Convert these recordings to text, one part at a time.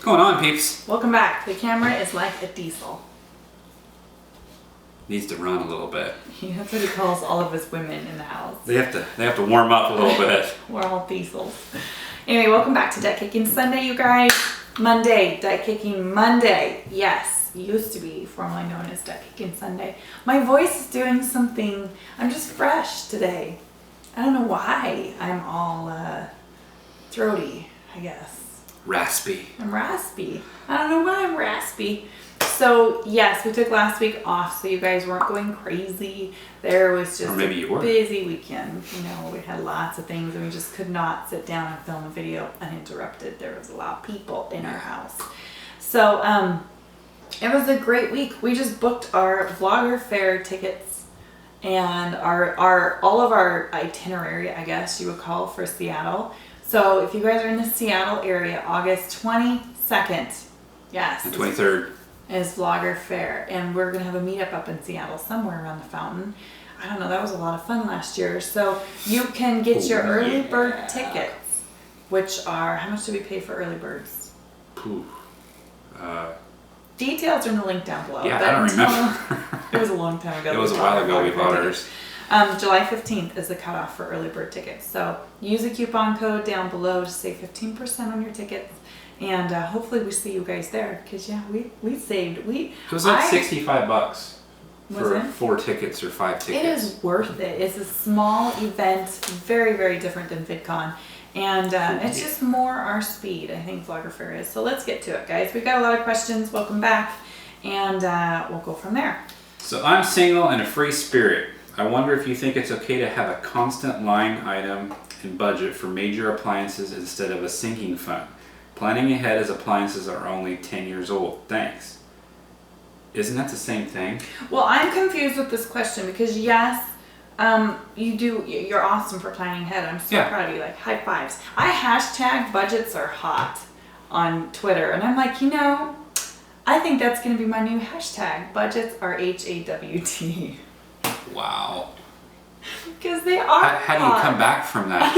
What's going on, peeps? Welcome back. The camera is like a diesel. Needs to run a little bit. That's what he calls all of his women in the house. They have to warm up a little bit. We're all diesels. Anyway, welcome back to Debt Kicking Sunday, you guys. Monday, Debt Kicking Monday. Yes, used to be formerly known as Debt Kicking Sunday. My voice is doing something. I'm just fresh today. I don't know why I'm all throaty, I guess. Raspy. I'm raspy. I don't know why I'm raspy. So yes, we took last week off so you guys weren't going crazy. There was just a busy weekend. You know, we had lots of things and we just could not sit down and film a video uninterrupted. There was a lot of people in our house. So it was a great week. We just booked our VloggerFair tickets and all of our itinerary, I guess you would call, for Seattle. So if you guys are in the Seattle area, August 22nd, yes. The 23rd. Is VloggerFair. And we're going to have a meetup up in Seattle somewhere around the fountain. I don't know, that was a lot of fun last year. So you can get your early bird tickets, which are, how much do we pay for early birds? Details are in the link down below. Yeah, I don't remember. It was a long time ago. It was a while ago we bought ours. July 15th is the cutoff for early bird tickets. So use the coupon code down below to save 15% on your tickets. And hopefully we see you guys there. Because yeah, we saved. It was like $65 for it? 4 tickets or 5 tickets. It is worth it. It's a small event, very, very different than VidCon. And it's just more our speed, I think VloggerFair is. So let's get to it, guys. We've got a lot of questions. Welcome back. And we'll go from there. So I'm single and a free spirit. I wonder if you think it's okay to have a constant line item in budget for major appliances instead of a sinking fund. Planning ahead as appliances are only 10 years old. Thanks. Isn't that the same thing? Well, I'm confused with this question because yes, you're awesome for planning ahead. I'm so proud of you. Like, high fives. I hashtag budgets are hot on Twitter and I'm like, you know, I think that's going to be my new hashtag. Budgets are HAWT. Wow. Because they are How do you come back from that?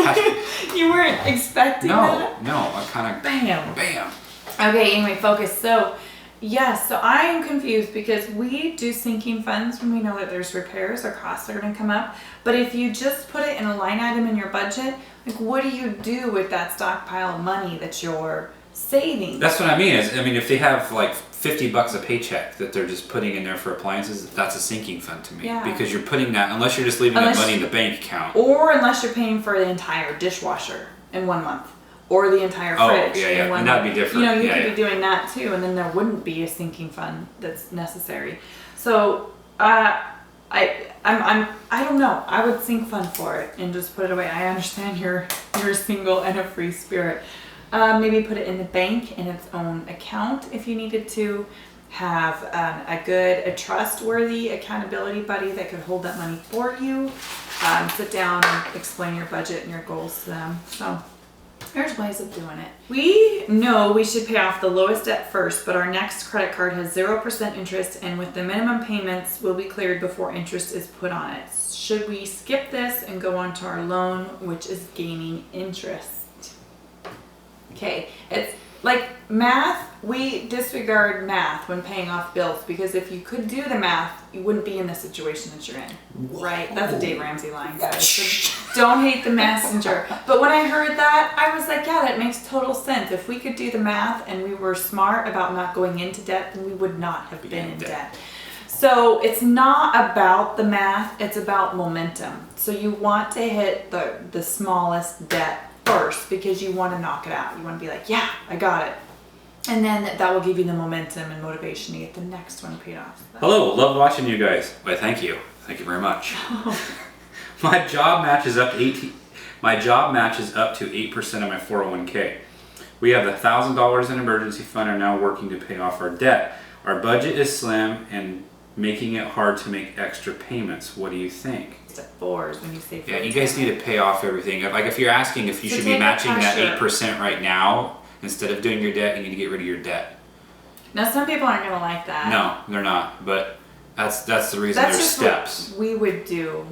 You weren't expecting that? No, I kind of... Bam. Okay, anyway, focus. So, yes, so I am confused because we do sinking funds when we know that there's repairs or costs are going to come up. But if you just put it in a line item in your budget, like what do you do with that stockpile of money that you're saving? That's what I mean. If they have like $50 a paycheck that they're just putting in there for appliances, that's a sinking fund to me. Yeah. Because you're putting that, unless you're just leaving that money in the bank account. Or unless you're paying for the entire dishwasher in 1 month. Or the entire fridge in 1 month. And that'd be different. You know, you could be doing that too, and then there wouldn't be a sinking fund that's necessary. So, I don't know. I would sink fund for it and just put it away. I understand you're single and a free spirit. Maybe put it in the bank in its own account if you needed to. Have a trustworthy accountability buddy that could hold that money for you. Sit down and explain your budget and your goals to them. So there's ways of doing it. We know we should pay off the lowest debt first, but our next credit card has 0% interest, and with the minimum payments will be cleared before interest is put on it. Should we skip this and go on to our loan, which is gaining interest? Okay, it's like math, we disregard math when paying off bills because if you could do the math, you wouldn't be in the situation that you're in, right? That's a Dave Ramsey line, guys. So don't hate the messenger. But when I heard that, I was like, yeah, that makes total sense. If we could do the math and we were smart about not going into debt, then we would not have been in debt. So it's not about the math, it's about momentum. So you want to hit the smallest debt first because you want to knock it out. You want to be like, yeah, I got it. And then that will give you the momentum and motivation to get the next one paid off. So. Hello, love watching you guys. Why, thank you. Thank you very much. My job matches up to 8% of my 401k. We have $1,000 in emergency fund and are now working to pay off our debt. Our budget is slim and making it hard to make extra payments. What do you think? Step 4 is when you save. Yeah, you guys need to pay off everything. Like if you're asking if you should be matching that 8% right now instead of doing your debt, you need to get rid of your debt. Now some people aren't gonna like that. No, they're not. But that's the reason there's steps. What we would do.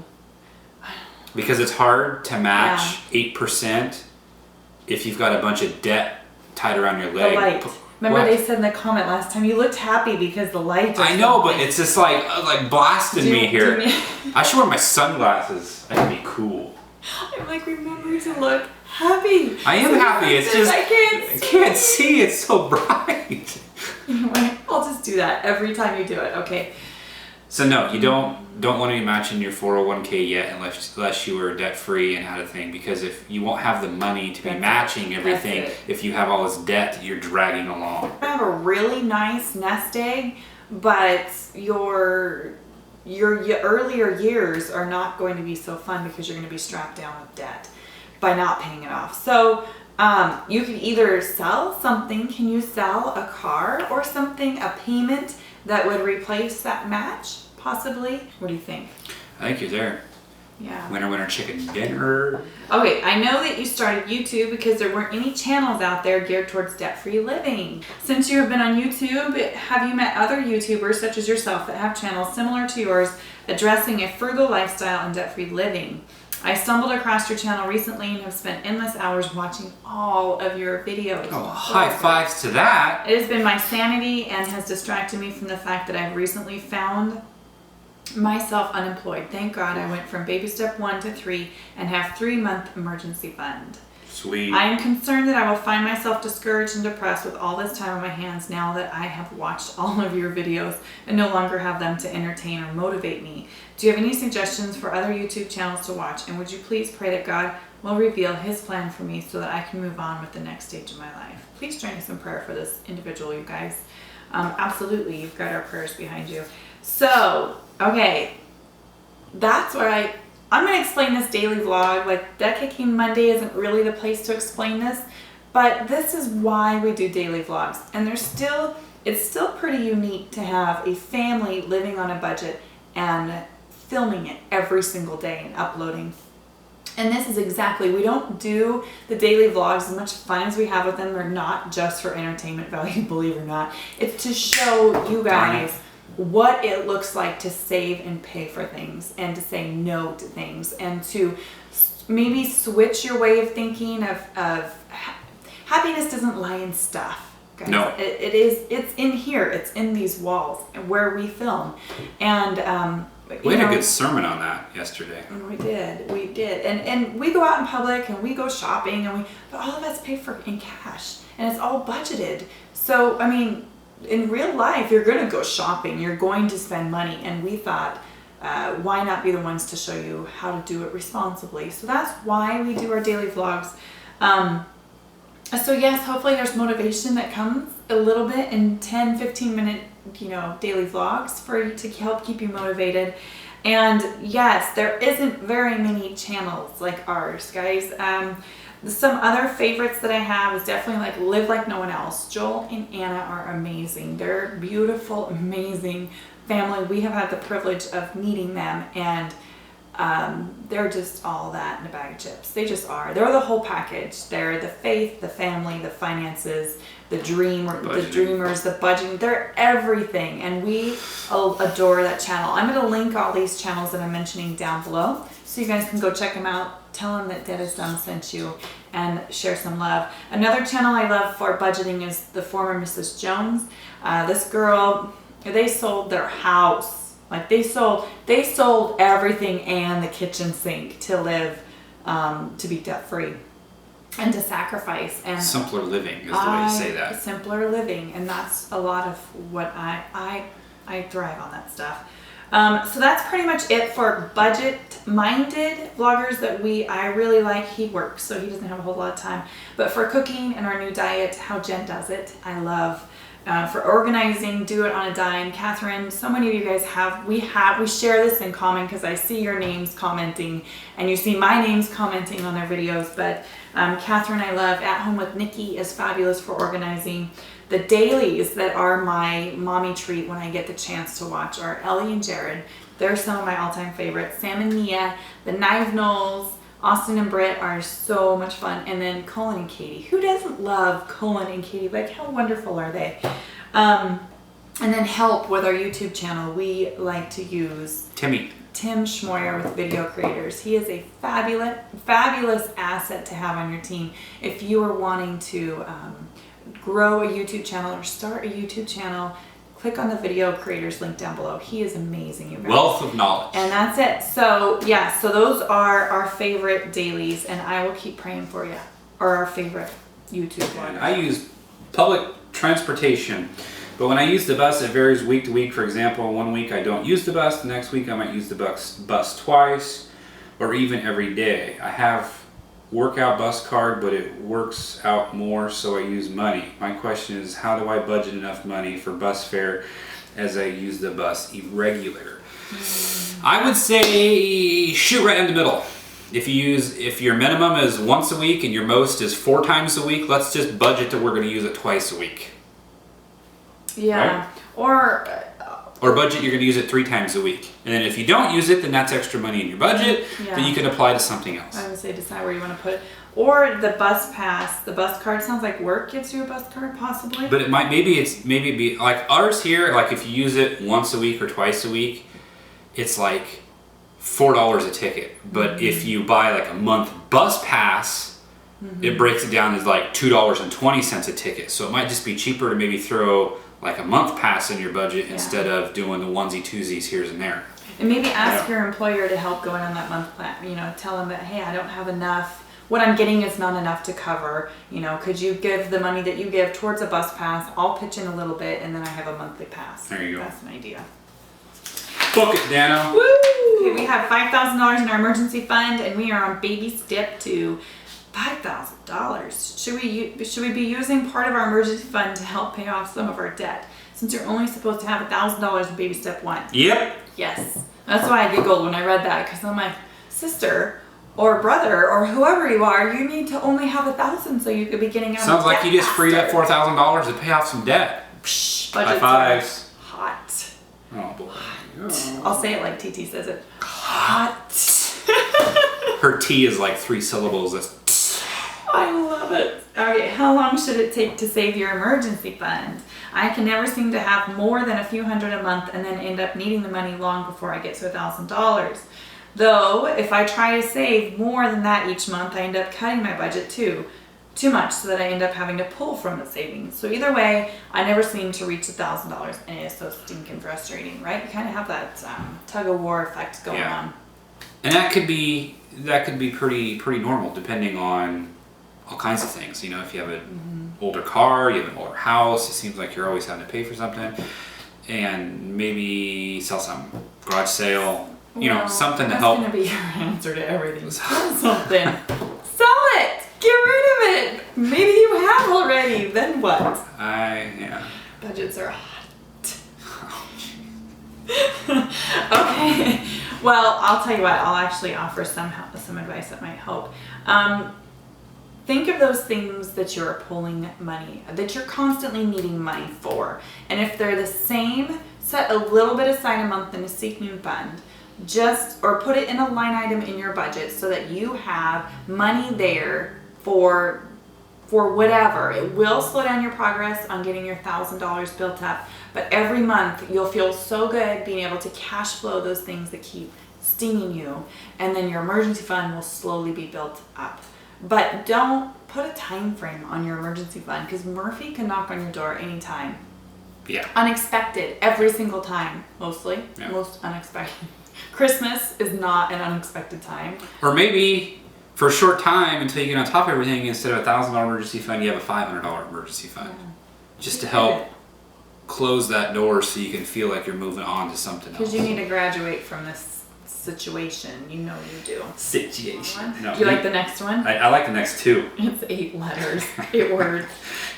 Because it's hard to match 8% if you've got a bunch of debt tied around your leg. Remember What? they said in the comment last time, you looked happy because the light. I know, but it's just like blasting me here. I should wear my sunglasses. I can be cool. I'm like, remember to look happy. I am happy. It's just I can't see. It's so bright. Anyway, I'll just do that every time you do it. Okay. So no, you don't want to be matching your 401k yet unless you are debt free and had a thing, because if you won't have the money to be matching everything if you have all this debt that you're dragging along. I have a really nice nest egg, but your earlier years are not going to be so fun because you're going to be strapped down with debt by not paying it off. So you can either sell something. Can you sell a car or something, a payment that would replace that match? Possibly. What do you think? I think you're there. Yeah. Winner chicken dinner. Okay, I know that you started YouTube because there weren't any channels out there geared towards debt-free living. Since you have been on YouTube, have you met other YouTubers such as yourself that have channels similar to yours addressing a frugal lifestyle and debt-free living? I stumbled across your channel recently and have spent endless hours watching all of your videos. Oh, high fives to that. It has been my sanity and has distracted me from the fact that I've recently found myself unemployed. Thank God I went from baby step 1 to 3 and have 3-month emergency fund. Sweet. I am concerned that I will find myself discouraged and depressed with all this time on my hands now that I have watched all of your videos and no longer have them to entertain or motivate me. Do you have any suggestions for other YouTube channels to watch? And would you please pray that God will reveal his plan for me so that I can move on with the next stage of my life? Please join us in prayer for this individual, you guys. Absolutely, you've got our prayers behind you. So, okay, that's where I'm going to explain this daily vlog. Like, Debt Kicking Monday isn't really the place to explain this, but this is why we do daily vlogs. And it's still pretty unique to have a family living on a budget and filming it every single day and uploading. And this is exactly, we don't do the daily vlogs, as much fun as we have with them. They're not just for entertainment value, believe it or not. It's to show you guys what it looks like to save and pay for things and to say no to things and to maybe switch your way of thinking of happiness doesn't lie in stuff, guys. No. It's in here. It's in these walls where we film. And we had a good sermon on that yesterday. We did. And we go out in public and we go shopping but all of that's paid for in cash and it's all budgeted. So, I mean, in real life, you're going to go shopping, you're going to spend money, and we thought, why not be the ones to show you how to do it responsibly? So that's why we do our daily vlogs. So yes, hopefully there's motivation that comes a little bit in 10-15 minute, daily vlogs to help keep you motivated. And yes, there isn't very many channels like ours, guys. Some other favorites that I have is definitely like Live Like No One Else. Joel and Anna are amazing. They're beautiful, amazing family. We have had the privilege of meeting them, and they're just all that in a bag of chips. They just are. They're the whole package. They're the faith, the family, the finances, the dreamers, the budgeting. They're everything, and we adore that channel. I'm going to link all these channels that I'm mentioning down below so you guys can go check them out. Tell them that Debtisdum sent you and share some love. Another channel I love for budgeting is the former Mrs. Jones. This girl, they sold their house. Like they sold everything and the kitchen sink to live, to be debt free and to sacrifice. And simpler living is the way to say that. Simpler living, and that's a lot of what I thrive on that stuff. So that's pretty much it for budget-minded vloggers that I really like. He works, so he doesn't have a whole lot of time. But for cooking and our new diet, how Jen does it, I love. For organizing, DoItOnaDime, Catherine, so many of you guys we share this in common because I see your names commenting and you see my names commenting on their videos. But Catherine, I love. AtHomeWithNikki is fabulous for organizing. The dailies that are my mommy treat when I get the chance to watch are Ellie and Jared. They're some of my all-time favorites. Sam and Mia, the Nive Nulls, Austin and Britt are so much fun. And then Cullen and Katie. Who doesn't love Cullen and Katie? Like, how wonderful are they? And then help with our YouTube channel. We like to use Tim Schmoyer with Video Creators. He is a fabulous asset to have on your team if you are wanting to grow a YouTube channel or start a YouTube channel, click on the video creators link down below. He is amazing, you guys. Wealth of knowledge. And that's it. So yeah, so those are our favorite dailies, and I will keep praying for you. Or our favorite YouTube And vloggers. I use public transportation, but when I use the bus, it varies week to week. For example, one week I don't use the bus, the next week I might use the bus twice, or even every day. I have workout bus card, but it works out more, so I use money. My question is, how do I budget enough money for bus fare as I use the bus irregular? I would say shoot right in the middle. If your minimum is once a week and your most is 4 times a week, let's just budget that we're going to use it twice a week. Yeah. Right? Or budget you're going to use it 3 times a week. And then if you don't use it, then that's extra money in your budget that you can apply to something else. I would say decide where you want to put it. Or the bus pass, the bus card. Sounds like work gives you a bus card, possibly. But it might, maybe be like ours here, like if you use it once a week or twice a week, it's like $4 a ticket. But if you buy like a month bus pass, it breaks it down as like $2.20 a ticket. So it might just be cheaper to maybe throw like a month pass in your budget instead of doing the onesie twosies here and there. And maybe ask your employer to help going on that month plan. You know, tell them that, hey, I don't have enough. What I'm getting is not enough to cover. You know, could you give the money that you give towards a bus pass? I'll pitch in a little bit, and then I have a monthly pass. There you go. That's an idea. Book it, Dano. Woo! Okay, we have $5,000 in our emergency fund, and we are on baby step to $5,000. Should we be using part of our emergency fund to help pay off some of our debt? Since you're only supposed to have $1,000 in baby step 1. Yep. Yes. That's why I giggled when I read that, because I'm like, sister or brother or whoever you are, you need to only have 1,000 so you could be getting out Sounds of debt like you just freed up faster. $4,000 to pay off some debt. Psh, High budgets fives. are hot. Oh boy. I'll say it like TT says it. Hot. Her T is like 3 syllables. That's I love it. Okay, how long should it take to save your emergency fund? I can never seem to have more than a few hundred a month and then end up needing the money long before I get to $1,000. Though, if I try to save more than that each month, I end up cutting my budget too much, so that I end up having to pull from the savings. So either way, I never seem to reach $1,000, and it is so stinking frustrating, right? You kind of have that tug of war effect going on. And that could be pretty normal depending on all kinds of things. You know, if you have an older car, you have an older house, it seems like you're always having to pay for something, and maybe sell some garage sale. You know, something to help. That's gonna be your answer to everything. Sell something. Sell it. Get rid of it. Maybe you have already. Then what? Yeah. Budgets are hot. Okay. Well, I'll tell you what. I'll actually offer some advice that might help. Think of those things that you're pulling money, that you're constantly needing money for, and if they're the same, set a little bit aside a month in a sinking fund. Or put it in a line item in your budget so that you have money there for whatever. It will slow down your progress on getting your $1,000 built up, but every month you'll feel so good being able to cash flow those things that keep stinging you, and then your emergency fund will slowly be built up. But don't put a time frame on your emergency fund, because Murphy can knock on your door anytime. Yeah. Unexpected every single time, mostly. Yeah. Most unexpected. Christmas is not an unexpected time. Or maybe for a short time until you get on top of everything, instead of $1,000 emergency fund, you have a $500 emergency fund. Just to help close that door so you can feel like you're moving on to something else. Because you need to graduate from this situation. You know you do. Situation. No, Do you like the next one? I like the next 2. It's 8 letters, 8 words.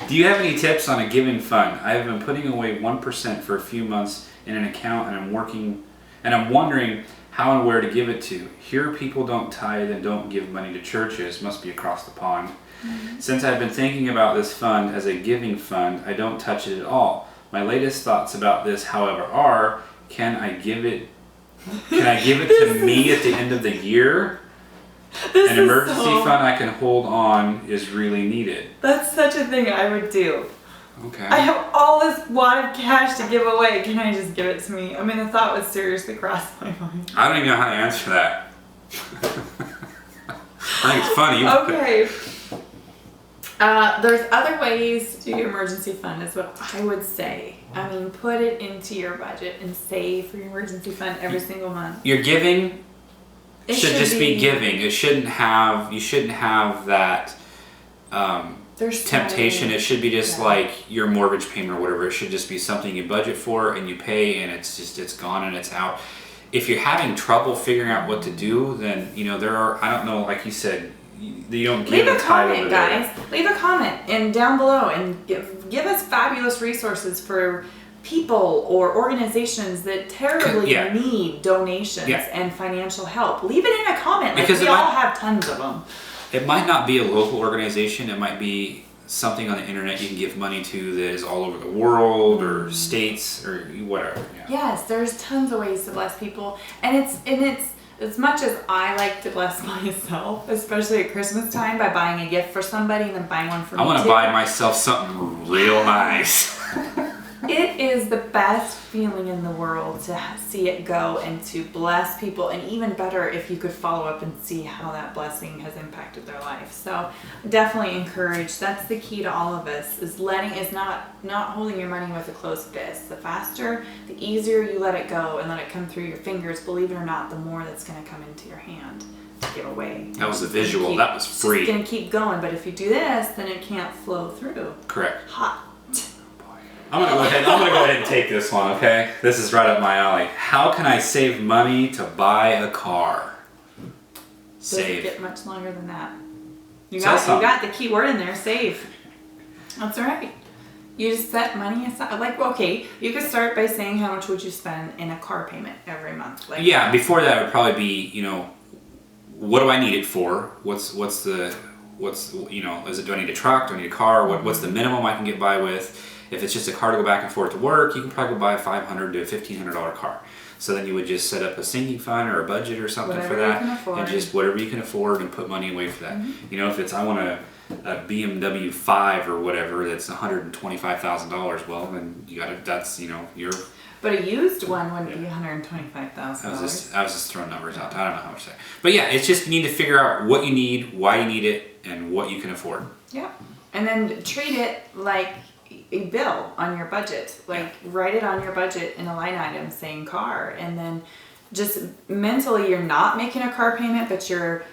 Do you have any tips on a giving fund? I have been putting away 1% for a few months in an account, and I'm wondering how and where to give it to. Here people don't tithe and don't give money to churches. Must be across the pond. Since I've been thinking about this fund as a giving fund, I don't touch it at all. My latest thoughts about this, however, are, can I give it to me at the end of the year? An emergency fund I can hold on is really needed. That's such a thing I would do. Okay. I have all this wad of cash to give away. Can I just give it to me? I mean, the thought would seriously cross my mind. I don't even know how to answer that. I think it's funny. Okay. There's other ways to do your emergency fund is what I would say. I mean, put it into your budget and save for your emergency fund every single month. Your giving should just be giving. It shouldn't have, you shouldn't have that There's temptation. It should be just like your mortgage payment or whatever. It should just be something you budget for and you pay, and it's gone and it's out. If you're having trouble figuring out what to do, then, you know, there are, I don't know, like you said, you don't give Leave a time comment, over guys. there. Leave a comment and down below and give us fabulous resources for people or organizations that terribly need donations and financial help. Leave it in a comment. Like, we all have tons of them. It might not be a local organization. It might be something on the internet you can give money to that is all over the world or states or whatever. Yeah. Yes, there's tons of ways to bless people, and it's as much as I like to bless myself, especially at Christmas time, by buying a gift for somebody and then buying one for me. I want to buy myself something real nice. It is the best feeling in the world to see it go and to bless people, and even better if you could follow up and see how that blessing has impacted their life. So definitely encourage. That's the key to all of us, is not holding your money with a closed fist. The faster, the easier you let it go and let it come through your fingers, believe it or not, the more that's going to come into your hand to give away. That was a visual. That was free. It's going to keep going, but if you do this, then it can't flow through. Correct. Hot. I'm gonna go ahead and take this one, okay? This is right up my alley. How can I save money to buy a car? Save. Doesn't get much longer than that. You got the key word in there, save. That's all right. You just set money aside. Like, okay, you could start by saying how much would you spend in a car payment every month. Like, yeah, before that would probably be, you know, what do I need it for? What's you know, do I need a truck? Do I need a car? What's the minimum I can get by with? If it's just a car to go back and forth to work, you can probably buy a $500 to $1,500 car. So then you would just set up a sinking fund or a budget or something for that, and just whatever you can afford and put money away for that. Mm-hmm. You know, if it's I want a BMW 5 or whatever that's $125,000, well then you gotta. That's, you know, your. But a used one wouldn't be $125,000. I was just throwing numbers out. I don't know how much that. But yeah, it's just you need to figure out what you need, why you need it, and what you can afford. Yeah, and then treat it like a bill on your budget. Like, write it on your budget in a line item saying car, and then just mentally you're not making a car payment, but you're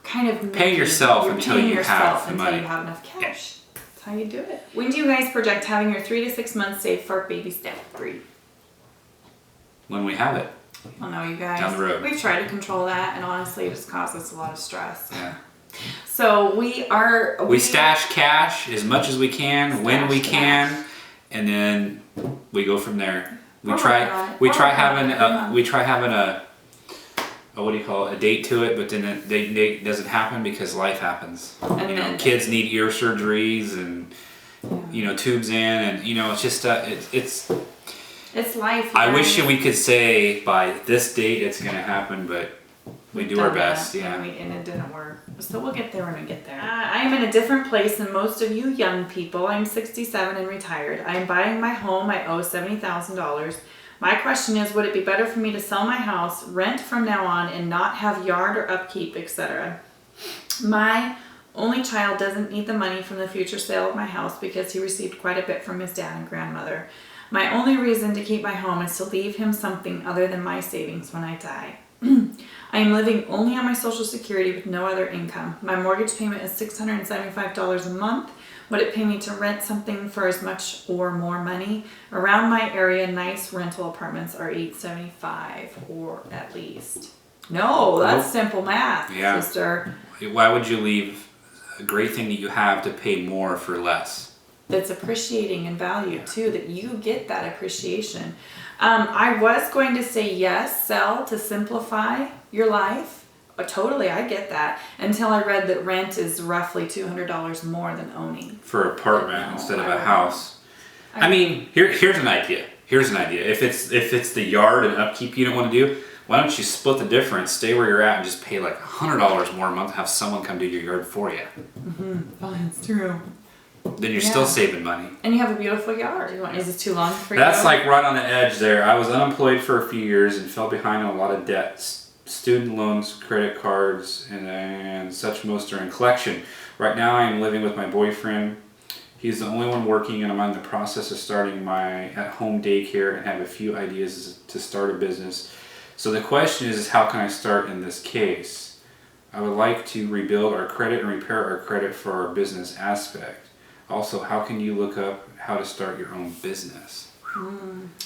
kind of paying yourself until you have the money. Until you have enough cash. Yeah. That's how you do it. When do you guys project having your 3 to 6 months saved for baby step 3? When we have it. I know, you guys. Down the road. We've tried to control that, and honestly, it just causes us a lot of stress. Yeah. So we stash cash as much as we can when we can, and then we go from there. We try having a what do you call it, a date to it, but then the date doesn't happen because life happens. And you know, kids need ear surgeries and you know, tubes in, and you know, it's just it's life. I wish we could say by this date it's gonna happen, but we do our best, and it didn't work. So we'll get there when we get there. I am in a different place than most of you young people. I'm 67 and retired. I am buying my home. I owe $70,000. My question is, would it be better for me to sell my house, rent from now on, and not have yard or upkeep, etc.? My only child doesn't need the money from the future sale of my house because he received quite a bit from his dad and grandmother. My only reason to keep my home is to leave him something other than my savings when I die. I am living only on my Social Security with no other income. My mortgage payment is $675 a month. Would it pay me to rent something for as much or more money? Around my area, nice rental apartments are $875 or at least. No, that's simple math, sister. Why would you leave a great thing that you have to pay more for less? That's appreciating in value too, that you get that appreciation. I was going to say yes, sell to simplify your life. Totally, I get that. Until I read that rent is roughly $200 more than owning. For an apartment instead of a house. I mean, here's an idea. If it's the yard and upkeep you don't want to do, why don't you split the difference, stay where you're at, and just pay like $100 more a month, have someone come do your yard for you. Mm-hmm. Oh, that's true. Then you're still saving money. And you have a beautiful yard. Is this too long for you? That's like right on the edge there. I was unemployed for a few years and fell behind on a lot of debts. Student loans, credit cards, and such most are in collection. Right now I am living with my boyfriend. He's the only one working, and I'm in the process of starting my at-home daycare and have a few ideas to start a business. So the question is how can I start in this case? I would like to rebuild our credit and repair our credit for our business aspect. Also, how can you look up how to start your own business?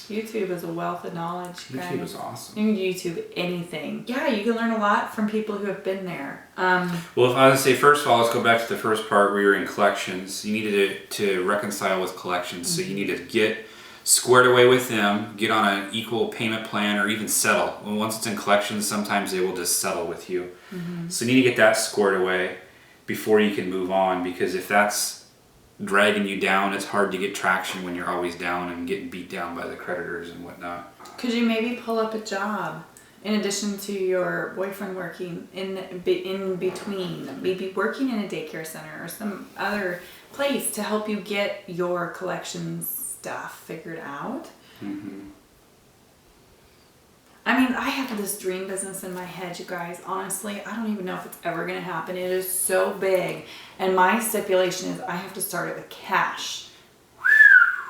YouTube is a wealth of knowledge, guys. YouTube is awesome. You can YouTube anything. Yeah, you can learn a lot from people who have been there. Well, if I was to say, first of all, let's go back to the first part where you're in collections. You needed to reconcile with collections. So you need to get squared away with them, get on an equal payment plan, or even settle. Once it's in collections, sometimes they will just settle with you. So you need to get that squared away before you can move on, because if that's dragging you down, it's hard to get traction when you're always down and getting beat down by the creditors and whatnot. Could you maybe pull up a job in addition to your boyfriend working in between, maybe working in a daycare center or some other place to help you get your collections stuff figured out? I mean, I have this dream business in my head, you guys. Honestly, I don't even know if it's ever going to happen. It is so big. And my stipulation is I have to start it with cash.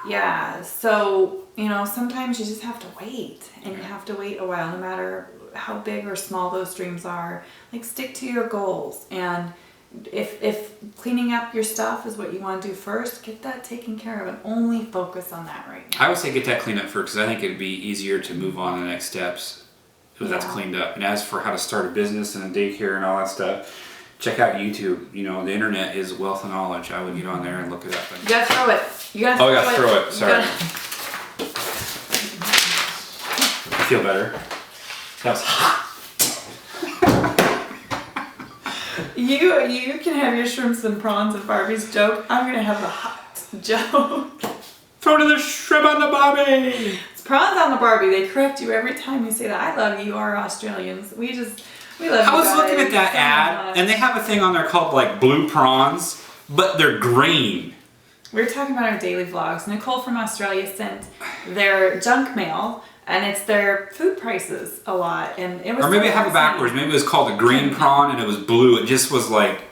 Yeah, so, you know, sometimes you just have to wait. And you have to wait a while, no matter how big or small those dreams are. Like, stick to your goals. And if cleaning up your stuff is what you want to do first, get that taken care of and only focus on that right now. I would say get that cleaned up first, because I think it'd be easier to move on to the next steps if that's cleaned up. And as for how to start a business and a daycare and all that stuff, check out YouTube. You know, the internet is wealth of knowledge. I would get on there and look it up. You gotta throw it. You gotta I gotta throw it. Sorry. I feel better. That was hot. You can have your shrimps and prawns and Barbie's joke. I'm gonna have the hot joke. Throw to the shrimp on the Barbie. It's prawns on the Barbie. They correct you every time you say that. I love you, our Australians. We love you guys. I was looking at that ad, and they have a thing on there called like blue prawns, but they're green. We were talking about our daily vlogs. Nicole from Australia sent their junk mail, and it's their food prices a lot. And it was. Or maybe I have it backwards. Maybe it was called a green prawn, and it was blue. It just was like.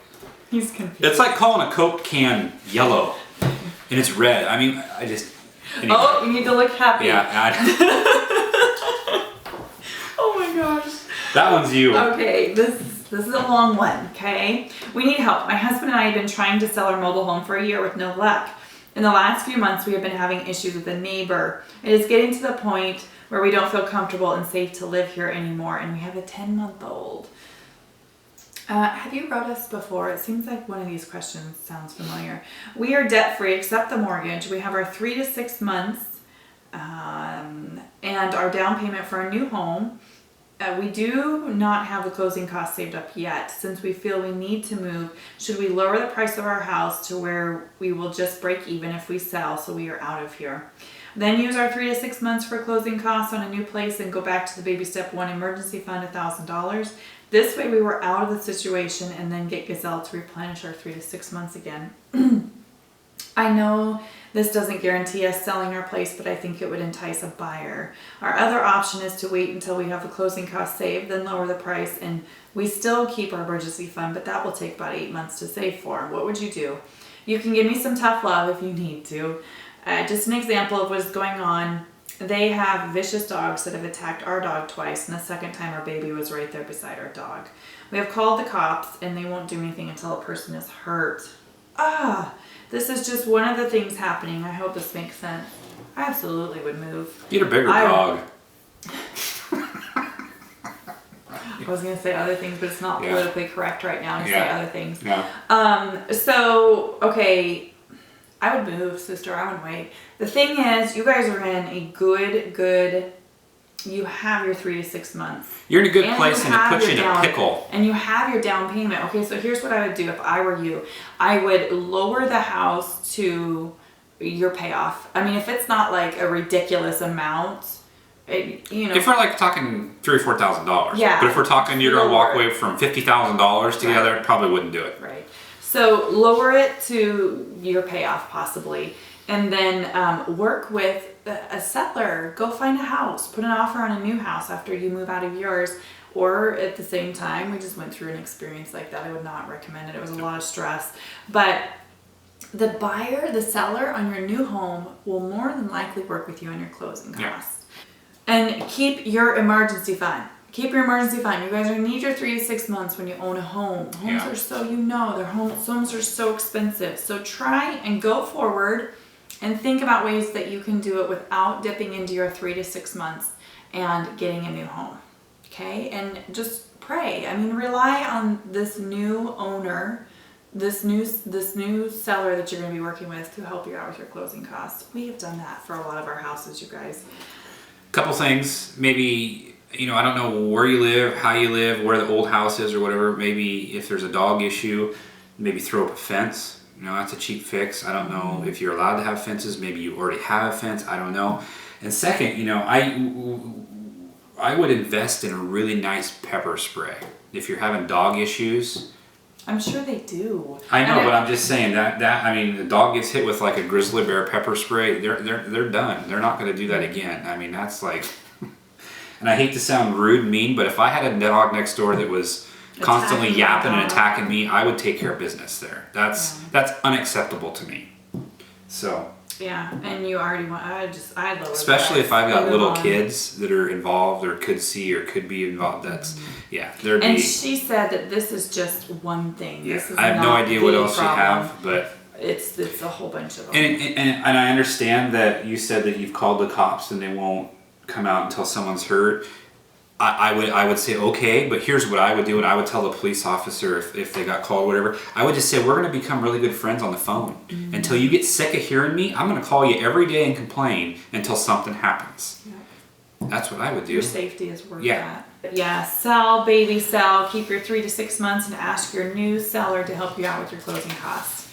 He's confused. It's like calling a Coke can yellow, and it's red. I mean, I just. Anyway. Oh, you need to look happy. Yeah. Oh my gosh. That one's you. Okay, this is a long one, okay? We need help. My husband and I have been trying to sell our mobile home for a year with no luck. In the last few months, we have been having issues with a neighbor. It is getting to the point where we don't feel comfortable and safe to live here anymore, and we have a 10-month-old. Have you wrote us before? It seems like one of these questions sounds familiar. We are debt-free except the mortgage. We have our 3 to 6 months and our down payment for a new home. We do not have the closing costs saved up yet. Since we feel we need to move, should we lower the price of our house to where we will just break even if we sell so we are out of here? Then use our 3 to 6 months for closing costs on a new place and go back to the baby step 1 emergency fund, $1,000. This way we were out of the situation and then get Gazelle to replenish our 3 to 6 months again. I know this doesn't guarantee us selling our place, but I think it would entice a buyer. Our other option is to wait until we have the closing costs saved, then lower the price, and we still keep our emergency fund, but that will take about 8 months to save for. What would you do? You can give me some tough love if you need to. Just an example of what's going on. They have vicious dogs that have attacked our dog twice, and the second time our baby was right there beside our dog. We have called the cops, and they won't do anything until a person is hurt. This is just one of the things happening. I hope this makes sense. I absolutely would move. Get a bigger dog. I was going to say other things, but it's not politically correct right now to say other things. Yeah. Okay, I would move, sister. I wouldn't wait. The thing is, you guys are in a good, you have your 3 to 6 months. You're in a good place, and it puts you in a pickle. And you have your down payment. Okay, so here's what I would do if I were you. I would lower the house to your payoff. I mean, if it's not like a ridiculous amount, if we're like talking $3,000 or $4,000. Yeah. But if we're talking you're going to walk away from $50,000 together, probably wouldn't do it. Right. So lower it to your payoff possibly. And then work with a settler. Go find a house. Put an offer on a new house after you move out of yours. or at the same time, we just went through an experience like that. I would not recommend it. It was a lot of stress. But the buyer, the seller on your new home will more than likely work with you on your closing costs. And keep your emergency fund. Keep your emergency fund. You guys are gonna need your 3 to 6 months when you own a home. Homes are so, homes are so expensive. So try and go forward and think about ways that you can do it without dipping into your 3 to 6 months and getting a new home. Okay? And just pray. I mean, rely on this new owner, this new seller that you're going to be working with to help you out with your closing costs. We have done that for a lot of our houses, you guys. Couple things, maybe, you know, I don't know where you live, how you live, where the old house is or whatever. Maybe if there's a dog issue, maybe throw up a fence. You know, that's a cheap fix. I don't know if you're allowed to have fences. Maybe you already have a fence. I don't know. And second, you know, I would invest in a really nice pepper spray. If you're having dog issues. I'm sure they do. I know, but I'm just saying that I mean, the dog gets hit with like a grizzly bear pepper spray, they're done. They're not going to do that again. I mean, that's like, and I hate to sound rude and mean, but if I had a dog next door that was constantly yapping and attacking me, I would take care of business there. That's unacceptable to me. So. Yeah, and you already want. I love. Especially if I've got little kids that are involved or could see or could be involved. That's there'd be. And she said that this is just one thing. Yeah, this is I have no idea what else problem. you have, but it's a whole bunch of them. And I understand that you said that you've called the cops and they won't come out until someone's hurt. I would say okay, but here's what I would do, and I would tell the police officer if they got called or whatever. I would just say, we're going to become really good friends on the phone. Until you get sick of hearing me, I'm going to call you every day and complain until something happens. Yeah. That's what I would do. Your safety is worth that. Yeah, sell, baby, sell. Keep your 3 to 6 months and ask your new seller to help you out with your closing costs.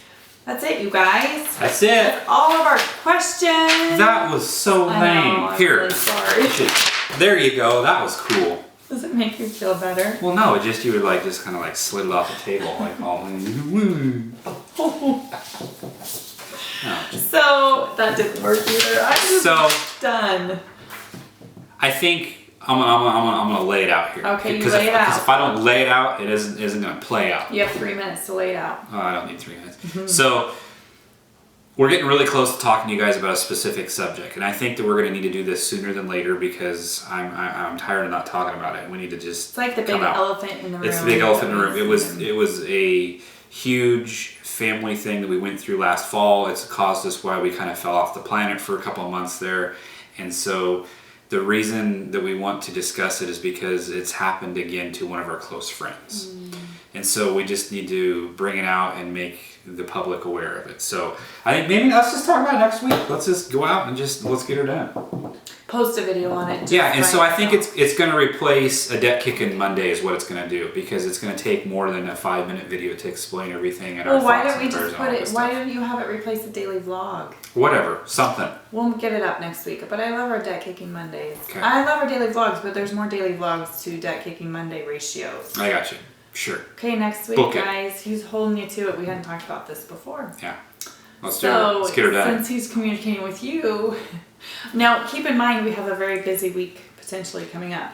That's it, you guys. That's it. That's all of our questions. That was so lame. I'm Here. really sorry. There you go. That was cool. Does it make you feel better? Well, no. It just, you would like just kind of like slid it off the table, like all. So that didn't work either. I'm just done. I think I'm gonna lay it out here. Okay, you lay it out. Because if I don't lay it out, it isn't gonna play out. You have 3 minutes to lay it out. Oh, I don't need 3 minutes. So we're getting really close to talking to you guys about a specific subject, and I think that we're going to need to do this sooner than later because I'm tired of not talking about it. We need to just. It's like the big elephant in the room. It's the big elephant in the room. It was a huge family thing that we went through last fall. It's caused us why we kind of fell off the planet for a couple of months there, and so the reason that we want to discuss it is because it's happened again to one of our close friends. And so we just need to bring it out and make the public aware of it. So I think maybe let's just talk about it next week. Let's just go out and let's get her done. Post a video on it. Yeah, and so I think it's going to replace a debt kicking Monday is what it's going to do, because it's going to take more than a 5-minute video to explain everything. And well, why don't we just put it? Why don't you have it replace a daily vlog? Whatever, something. We'll get it up next week. But I love our debt kicking Mondays. Okay. I love our daily vlogs, but there's more daily vlogs to debt kicking Monday ratios. I got you. Sure. Okay, next week, guys. He's holding you to it. We hadn't talked about this before. Yeah. Let's do it. Let's get her done. Since he's communicating with you. Now, keep in mind, we have a very busy week potentially coming up.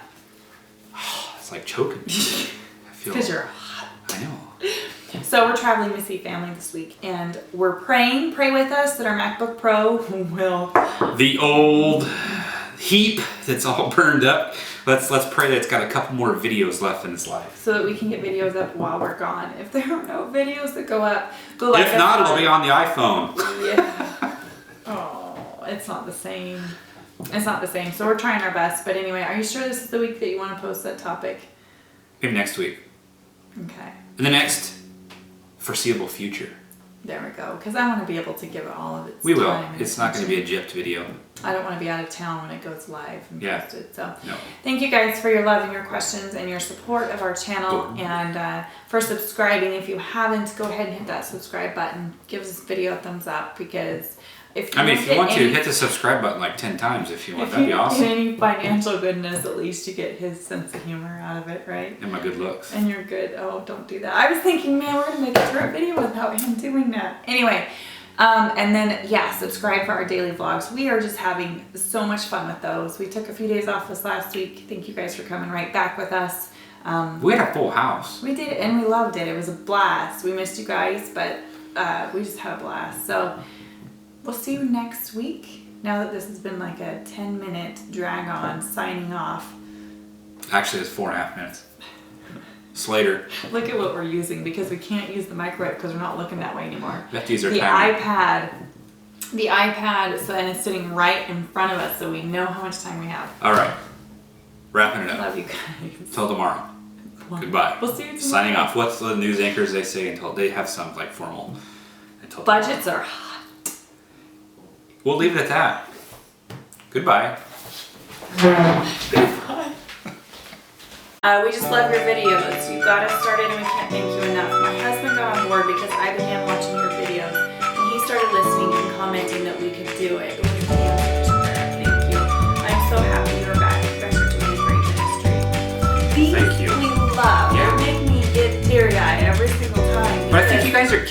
It's like choking me. I feel. Because you're hot. I know. So we're traveling to see family this week, and we're praying. Pray with us that our MacBook Pro will. The old heap that's all burned up. Let's pray that it's got a couple more videos left in its life. So that we can get videos up while we're gone. If there are no videos that go up, go like if not, it'll be on the iPhone. Yeah. Oh, it's not the same. It's not the same. So we're trying our best. But anyway, are you sure this is the week that you want to post that topic? Maybe next week. Okay. In the next foreseeable future. There we go. Because I want to be able to give it all of its time. We will. It's not going to be a gypped video. I don't want to be out of town when it goes live and posted. So no. Thank you guys for your love and your questions and your support of our channel, and for subscribing. If you haven't, go ahead and hit that subscribe button. Give this video a thumbs up, because if you want to, hit the subscribe button like 10 times if you want. That'd be awesome. If you get any financial goodness, at least you get his sense of humor out of it, right? And my good looks. And you're good. Oh, don't do that. I was thinking, man, we're going to make it through a video without him doing that. Anyway. And then, subscribe for our daily vlogs. We are just having so much fun with those. We took a few days off this last week. Thank you guys for coming right back with us. We had a full house. We did, and we loved it. It was a blast. We missed you guys, but we just had a blast. So we'll see you next week. Now that this has been like a 10-minute drag on signing off. Actually, it's 4.5 minutes. Slater. Look at what we're using because we can't use the microwave because we're not looking that way anymore. We have to use our The timer. iPad, so, and it's sitting right in front of us so we know how much time we have. All right. Wrapping it up. Love you guys. Till tomorrow. Goodbye. We'll see you tomorrow. Signing off. What's the news anchors they say until they have some like formal until Budgets are hot. We'll leave it at that. Goodbye. Goodbye. We just love your videos. You got us started and we can't thank you enough. My husband got on board because I began watching your videos and he started listening and commenting that we could do it. It was thank you. I'm so happy you're back. You guys are doing a great ministry. These Thank you. we love. Yeah. They make me get teary-eyed every single time. But I think you guys are